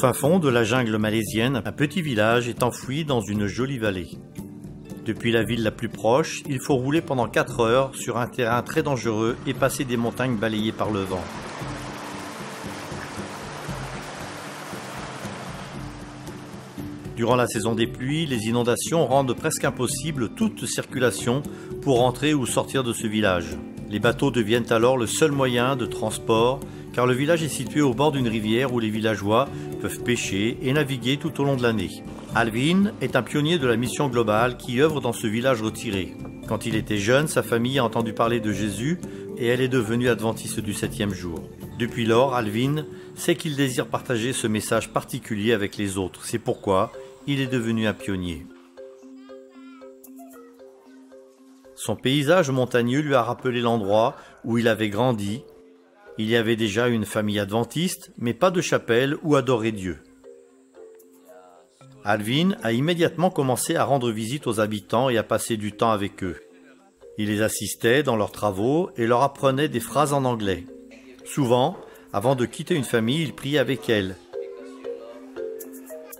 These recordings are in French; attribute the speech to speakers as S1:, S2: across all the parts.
S1: fin fond de la jungle malaisienne, un petit village est enfoui dans une jolie vallée. Depuis la ville la plus proche, il faut rouler pendant 4 heures sur un terrain très dangereux et passer des montagnes balayées par le vent. Durant la saison des pluies, les inondations rendent presque impossible toute circulation pour entrer ou sortir de ce village. Les bateaux deviennent alors le seul moyen de transport, car le village est situé au bord d'une rivière où les villageois peuvent pêcher et naviguer tout au long de l'année. Alvin est un pionnier de la mission globale qui œuvre dans ce village retiré. Quand il était jeune, sa famille a entendu parler de Jésus et elle est devenue adventiste du 7e jour. Depuis lors, Alvin sait qu'il désire partager ce message particulier avec les autres. C'est pourquoi il est devenu un pionnier. Son paysage montagneux lui a rappelé l'endroit où il avait grandi. Il y avait déjà une famille adventiste, mais pas de chapelle où adorer Dieu. Alvin a immédiatement commencé à rendre visite aux habitants et à passer du temps avec eux. Il les assistait dans leurs travaux et leur apprenait des phrases en anglais. Souvent, avant de quitter une famille, il priait avec elle.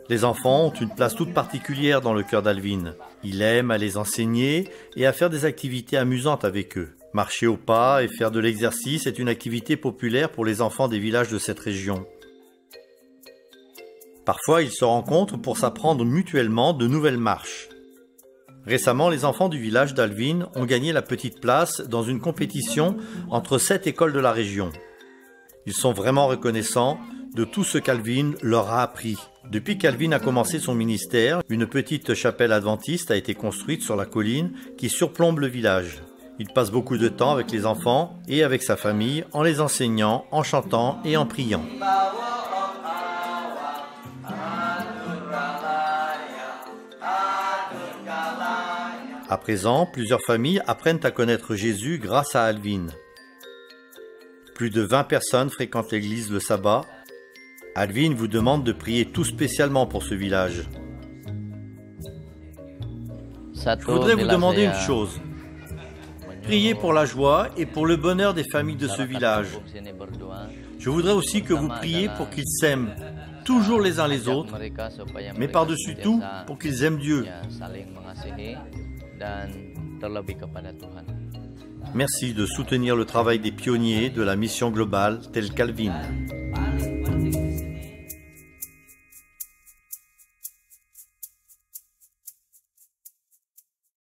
S1: Les enfants ont une place toute particulière dans le cœur d'Alvin. Il aime à les enseigner et à faire des activités amusantes avec eux. Marcher au pas et faire de l'exercice est une activité populaire pour les enfants des villages de cette région. Parfois, ils se rencontrent pour s'apprendre mutuellement de nouvelles marches. Récemment, les enfants du village d'Alvin ont gagné la petite place dans une compétition entre 7 écoles de la région. Ils sont vraiment reconnaissants de tout ce qu'Alvin leur a appris. Depuis qu'Alvin a commencé son ministère, une petite chapelle adventiste a été construite sur la colline qui surplombe le village. Il passe beaucoup de temps avec les enfants et avec sa famille en les enseignant, en chantant et en priant. À présent, plusieurs familles apprennent à connaître Jésus grâce à Alvin. Plus de 20 personnes fréquentent l'église le sabbat. Alvin vous demande de prier tout spécialement pour ce village. Je voudrais vous demander une chose. Priez pour la joie et pour le bonheur des familles de ce village. Je voudrais aussi que vous priez pour qu'ils s'aiment, toujours les uns les autres, mais par-dessus tout, pour qu'ils aiment Dieu. Merci de soutenir le travail des pionniers de la mission globale telle qu'Alvin.